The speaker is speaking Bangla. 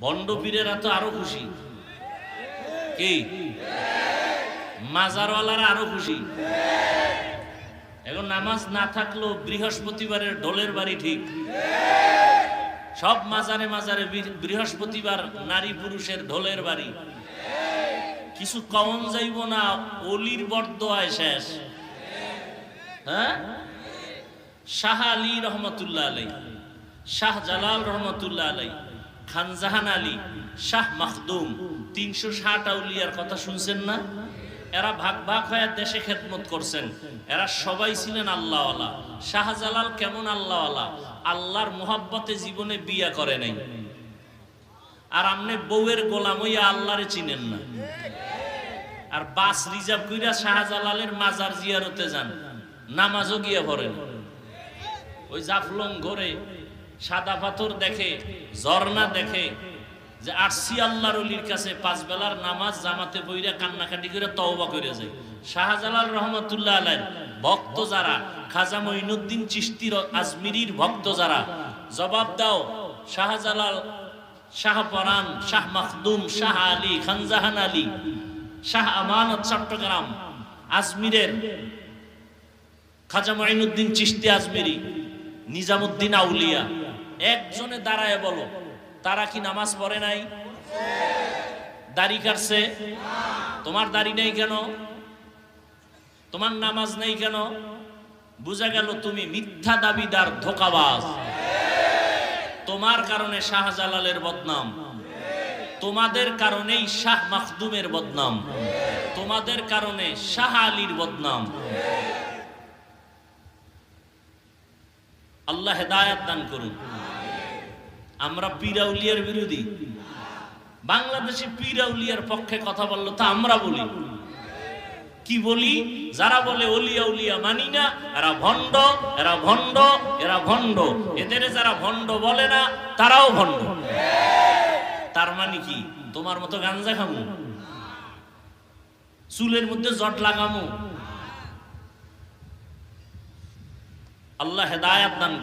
বন্ড পীরেরা তো আরো খুশি, কি মাজারওয়ালারা আরো খুশি। এখন নামাজ না থাকলেও বৃহস্পতিবারের ঢোলের বাড়ি ঠিক। সব মাজারে মাজারে বৃহস্পতিবার নারী পুরুষের ঢোলের বাড়ি। কিছু কমন যাইব না, অলির বরদোয়ায় শেষ। হ্যাঁ, শাহ আলী রহমতুল্লাহ আলাই, শাহ জালাল রহমতুল্লাহ আলাই, খানজাহান আলী, শাহ মাখদুম, 360 আউলিয়ার কথা শুনছেন না? এরা ভাগ ভাগ হয়ে দেশে খেদমত করছেন। এরা সবাই ছিলেন আল্লাহওয়ালা। শাহজালাল কেমন আল্লাহওয়ালা? আল্লাহর মোহাব্বতে জীবনে বিয়া করে নাই। আর আমনে বউয়ের গোলাম হইয়া আল্লাহরে চিনেন না। আর বাস রিজার্ভ কইরা শাহজালালের মাজার জিয়ারতে যান, নামাজও গিয়া পড়েন। ওই জাফলং ঘরে সাদা পাথর দেখে, ঝর্ণা দেখে, যে আসছি আল্লাহর ওলির কাছে, 5 বেলার নামাজ জামাতে বইরা কান্নাকাটি করে তওবা করে যায়। শাহজালাল রহমতুল্লাহ আলাইহির ভক্ত যারা, খাজা মঈনুদ্দিন চিশতির আজমিরির ভক্ত যারা, জবাব দাও। শাহজালাল, শাহ পরান, শাহ মাখদুম, শাহ আলী, খানজাহান আলী, শাহ আমানত চট্টগ্রাম, আজমিরের খাজা মঈনুদ্দিন চিশতি আজমিরি, নিজামুদ্দিন আউলিয়া, একজনে দাঁড়ায় বলো, তারা কি নামাজ পড়ে নাই? দাড়ি কাটছে? তোমার দাড়ি নেই কেন? তোমার নামাজ নেই কেন? বুঝা গেল তুমি মিথ্যা দাবিদার, ধোঁকাবাজ। তোমার কারণে শাহজালালের বদনাম, তোমাদের কারণেই শাহ মাখদুমের বদনাম, তোমাদের কারণে শাহ আলীর বদনাম। আল্লাহ হেদায়েত দান করুন। আমরা পীরাউলিয়ার বিরোধী। বাংলাদেশে পীরাউলিয়ার পক্ষে কথা বললো তা আমরা বলি কি? বলি যারা বলে ওলিয়া উলিয়া মানি না, এরা ভণ্ড, এরা ভণ্ড, এরা ভণ্ড। এদের যারা ভণ্ড বলে না তারাও ভণ্ড। তার মানে কি? তোমার মতো গাঞ্জা খামু, চুলের মধ্যে জট লাগামু? আল্লাহ হেদায়েত দান